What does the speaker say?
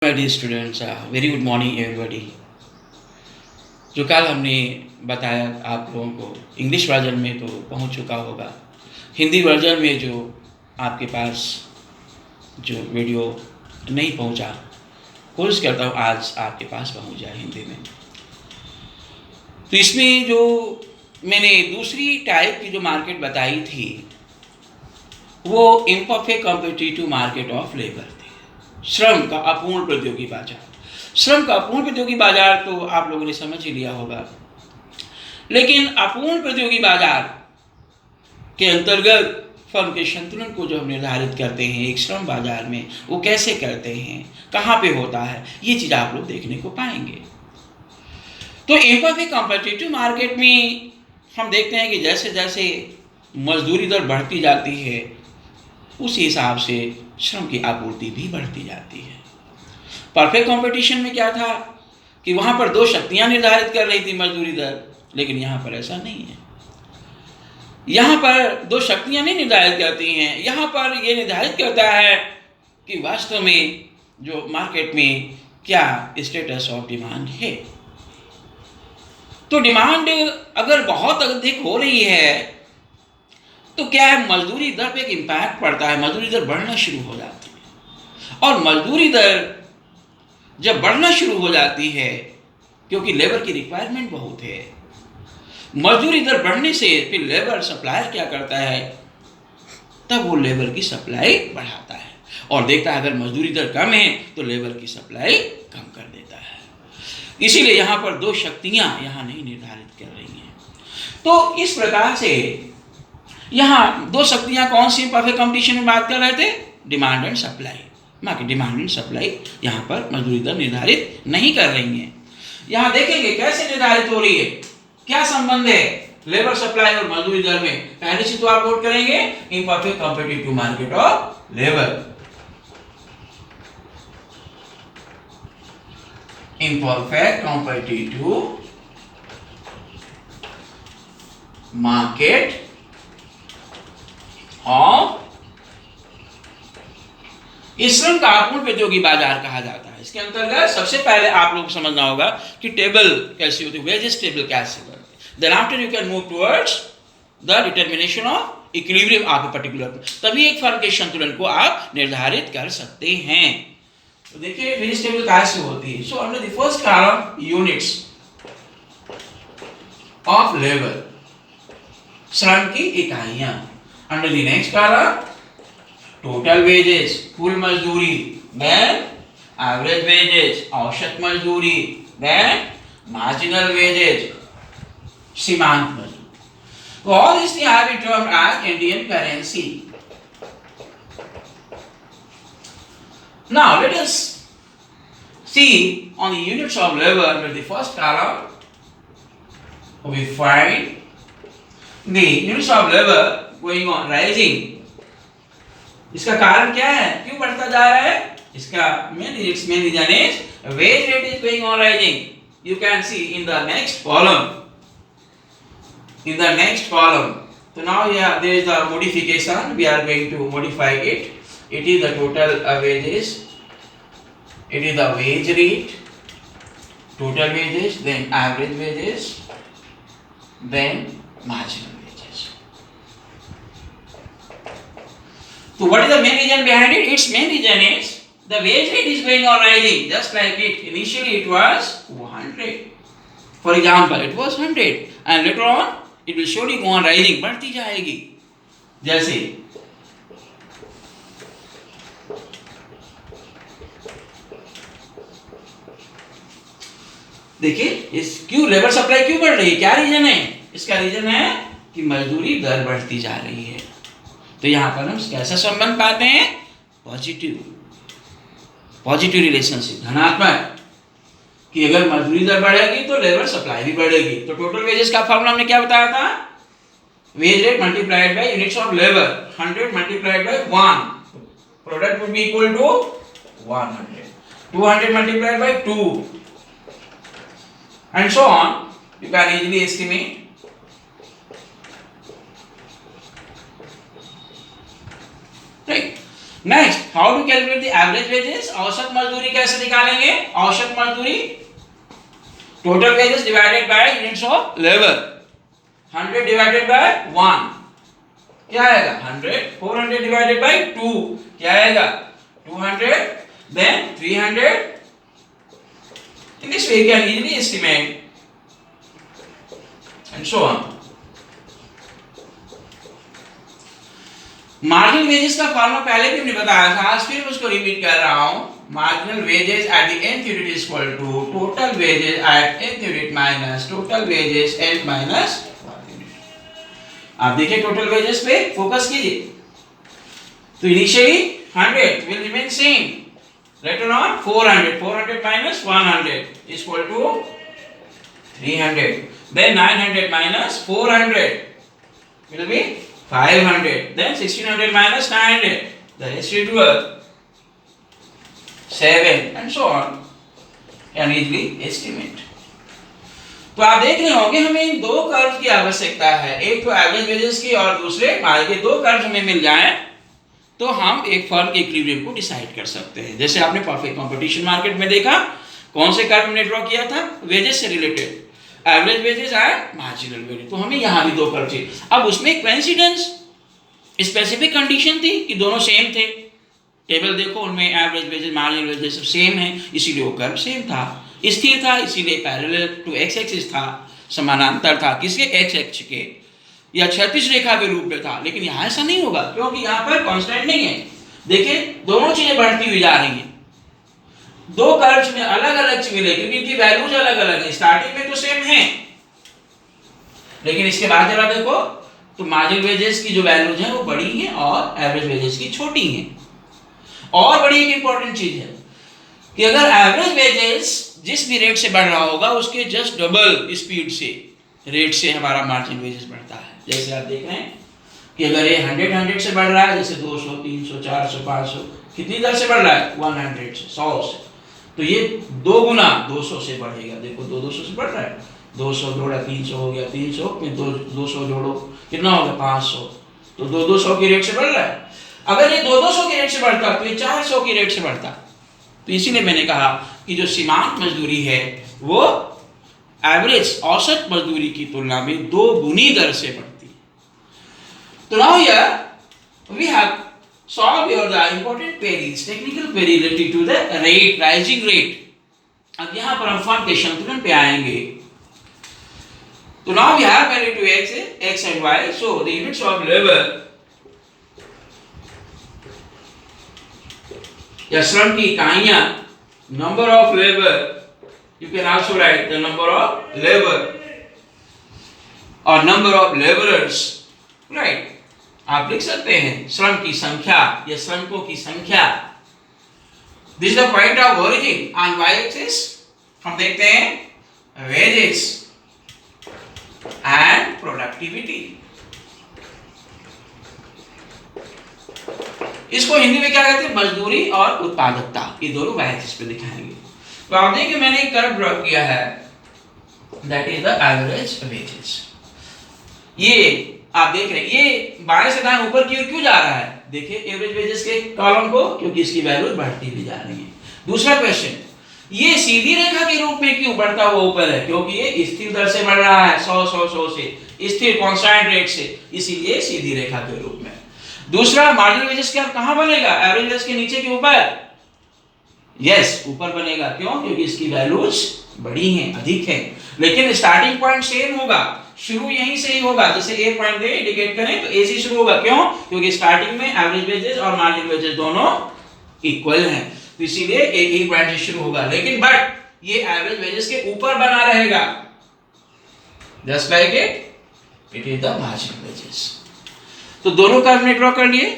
My dear students, very good morning everybody. जो कल हमने बताया आप लोगों को इंग्लिश वर्जन में तो पहुंच चुका होगा। हिंदी वर्जन में जो आपके पास जो वीडियो नहीं पहुंचा, कोशिश करता हूं आज आपके पास पहुंच जाए हिंदी में। तो इसमें जो मैंने दूसरी टाइप की जो मार्केट बताई थी वो imperfect competitive market of labour थी, श्रम का अपूर्ण प्रतियोगी बाजार। श्रम का अपूर्ण प्रतियोगी बाजार तो आप लोगों ने समझ ही लिया होगा, लेकिन अपूर्ण प्रतियोगी बाजार के अंतर्गत फर्म के संतुलन को जो हम निर्धारित करते हैं एक श्रम बाजार में, वो कैसे करते हैं, कहाँ पे होता है, ये चीज़ आप लोग देखने को पाएंगे। तो इम्परफेक्ट कॉम्पिटिटिव मार्केट में हम देखते हैं कि जैसे जैसे मजदूरी दर बढ़ती जाती है उसी हिसाब से श्रम की आपूर्ति भी बढ़ती जाती है। परफेक्ट कंपटीशन में क्या था कि वहाँ पर दो शक्तियाँ निर्धारित कर रही थी मजदूरी दर, लेकिन यहाँ पर ऐसा नहीं है। यहाँ पर दो शक्तियाँ नहीं निर्धारित करती हैं, यहाँ पर ये निर्धारित करता है कि वास्तव में जो मार्केट में क्या स्टेटस ऑफ डिमांड है। तो डिमांड अगर बहुत अधिक हो रही है तो क्या है, मजदूरी दर पे एक इम्पैक्ट पड़ता है, मजदूरी दर बढ़ना शुरू हो जाती है। और मजदूरी दर जब बढ़ना शुरू हो जाती है, क्योंकि लेबर की रिक्वायरमेंट बहुत है, मजदूरी दर बढ़ने से फिर लेबर सप्लायर क्या करता है, तब वो लेबर की सप्लाई बढ़ाता है और देखता है अगर मजदूरी दर कम है तो लेबर की सप्लाई कम कर देता है। इसीलिए यहाँ पर दो शक्तियाँ यहाँ नहीं निर्धारित कर रही हैं। तो इस प्रकार से यहाँ दो शक्तियाँ कौन सी परफेक्ट कंपटीशन में बात कर रहे थे, demand and supply. Market demand and supply यहाँ पर मजदूरी दर निर्धारित नहीं कर रही हैं। यहाँ देखेंगे कैसे निर्धारित हो रही है, क्या संबंध है लेबर सप्लाई और मजदूरी दर में। पहले से तो आप नोट करेंगे imperfect competitive market of labour. Imperfect competitive market और इस श्रम का अपूर्ण प्रतियोगी बाजार कहा जाता है। इसके अंतर्गत सबसे पहले आप लोग को समझना होगा कि टेबल कैसी होती है, वेजेस टेबल कैसे होती है। Then after you can move towards the determination of equilibrium of a particular, तभी एक फर्म के संतुलन को आप निर्धारित कर सकते हैं। तो देखिए वेजेस टेबल कैसे होती है। So under the first column units of labour, श्रम की इकाइयां। Under the next column total wages, कुल मजदूरी। देन एवरेज वेजेस, औसत मजदूरी। देन मार्जिनल वेजेस, सीमांत मजदूरी। So all these things have been termed as Indian currency. Now let us see on the units of labor under the first column we find the units of labor going on rising. इसका कारण क्या है, क्यों बढ़ता जा रहा है? इसका main reason is wage rate is going on rising. You can see in the next column. In the next column. So now here there is the modification. We are going to modify it. It is the total wages. It is the wage rate. Total wages, then average wages, then marginal. So what is the main reason behind it? Its main reason is the wage rate is going on rising, just like it. Initially it was 100. For example, it was 100 and later on it will surely go on rising, बढ़ती जाएगी। जैसे देखिए इस क्यों labour supply क्यों बढ़ रही है, क्या रीजन है? इसका रीजन है कि मजदूरी दर बढ़ती जा रही है। तो यहाँ पर हम कैसा संबंध पाते हैं, पॉजिटिव रिलेशनशिप, धनात्मक, कि अगर मजदूरी दर बढ़ेगी तो लेबर सप्लाई भी बढ़ेगी। तो टोटल वेजेस का फॉर्मूला हमने क्या बताया था, wage rate multiplied by units of labour, 100 multiplied by 1, product would be equal to 100, 200 multiplied by 2 and so on. You can easily estimate. Right. Next, how to calculate the average wages? औसत मजदूरी कैसे निकालेंगे? औसत मजदूरी total wages divided by units of labour, 100 divided by 1 क्या आएगा 100, 400 divided by 2 क्या आएगा 200, then 300. In this way you can easily estimate and so on. Marginal wages का फॉर्मूला पहले भी हमने बताया था, आज फिर उसको रिपीट कर रहा हूं. Marginal wages at the nth unit is equal to total wages at nth unit minus total wages nth minus 1 unit. आप देखिए टोटल वेजेस पे फोकस कीजिए. तो initially 100 will remain same. Later on 400 minus 100 is equal to 300. Then 900 minus 400 will be 500. Then 1600 minus 900, the residual 7 and so on. Can easily estimate. तो आप देख रहे होंगे हमें इन दो कर्व की आवश्यकता है, एक तो एवरेज वेजेस की और दूसरे मार्जिन के. दो कर्व हमें मिल जाएं तो हम एक फर्म के इक्विलिब्रियम को डिसाइड कर सकते हैं. जैसे आपने परफेक्ट कंपटीशन मार्केट में देखा, कौन से कर्व हमने ड्रॉ किया था? वेजेस से related, average wages and marginal wages. तो हमें यहाँ भी दो कर्व चाहिए. अब उसमें कोइंसिडेंस स्पेसिफिक कंडीशन थी कि दोनों सेम थे. टेबल देखो, उनमें एवरेज वेजेस मार्जिनल वेजेस सब सेम है, इसीलिए वो कर्व सेम था, स्थिर था, इसीलिए पैरेलल टू एक्स एक्सिस था, समानांतर था. किसके? एक्स एक्सिस के, या क्षैतिज रेखा के रूप में था. लेकिन यहाँ ऐसा नहीं होगा क्योंकि यहाँ पर कांस्टेंट नहीं है. देखिए दोनों चीजें बढ़ती हुई जा रही हैं. दो कर्व्स में अलग अलग मिले क्योंकि इनकी वैल्यूज अलग अलग है. स्टार्टिंग में तो सेम है, लेकिन इसके बाद जरा देखो तो मार्जिनल वेजेस की जो वैल्यूज हैं वो बड़ी हैं और एवरेज वेजेस की छोटी हैं. और बड़ी एक इंपॉर्टेंट चीज है कि अगर एवरेज वेजेस जिस भी रेट से बढ़ रहा होगा उसके जस्ट डबल स्पीड से रेट से हमारा मार्जिन वेजेस बढ़ता है. जैसे आप देख रहे हैं कि अगर ये 100 से बढ़ रहा है, जैसे 200 300 400 500, कितनी दर से बढ़ रहा है? 100 से 100 से. तो ये 2 गुना 200 से बढ़ेगा. देखो 200 से बढ़ रहा है, 200 जोड़ा 300 हो गया, 300 फिर 200 जोड़ो कितना हो गया 500. तो 200 की रेट से बढ़ रहा है. अगर ये 200 की रेट से बढ़ता तो ये 400 की रेट से बढ़ता. तो इसीलिए मैंने कहा कि जो सीमांत मजदूरी है वो एवरेज औसत मजदूरी की तुलना में 2 गुनी दर से बढ़ती है. तो now here we have solve your the important queries, technical query related to the rate, rising rate. अब यहां पर हम फर्म के संतुलन पे आएंगे. तो now we have value to x and y. So the units of labour या श्रम की इकाइयां, number of labour, you can also write the number of labor or number of laborers, right? आप लिख सकते हैं श्रम की संख्या या श्रमिकों की संख्या. This is the point of origin. On y axis हम देखते हैं wages and productivity. इसको हिंदी में क्या कहते हैं? मजदूरी और उत्पादकता. ये दोनों y axis पे दिखाएंगे. तो आप देखिए मैंने एक कर्व ड्रॉ किया है, that is the average wages. ये आप देख रहे हैं ये बाएं से दाएं ऊपर की ओर क्यों जा रहा है? देखिए एवरेज वेजेस के कॉलम को, क्योंकि इसकी वैल्यू बढ़ती भी जा रही है. दूसरा क्वेश्चन, ये सीधी रेखा के रूप में क्यों बढ़ता हुआ ऊपर है? क्योंकि ये स्थिर दर से बढ़ रहा है, 100 से, स्थिर कांस्टेंट रेट से, इसीलिए सीधी रेखा के रूप में. दूसरा, मार्जिनल वेजेस क्या कहां बनेगा? एवरेज वेजेस के नीचे के ऊपर. यस, ऊपर बनेगा. क्यों? क्योंकि इसकी वैल्यूज बड़ी हैं, अधिक हैं. लेकिन स्टार्टिंग पॉइंट सेम होगा, शुरू यहीं से ही होगा. जैसे ए पॉइंट दे इंडिकेट करें तो ए से शुरू होगा. क्यों? क्योंकि स्टार्टिंग में एवरेज वेजेस और मार्जिनल वेजेस दोनों इक्वल हैं, तो इसीलिए एक ही पॉइंट से शुरू होगा. लेकिन बट ये एवरेज वेजेस के ऊपर बना रहेगा, just like it is the marginal wages. तो दोनों कर्व ने ड्रॉ कर लिए.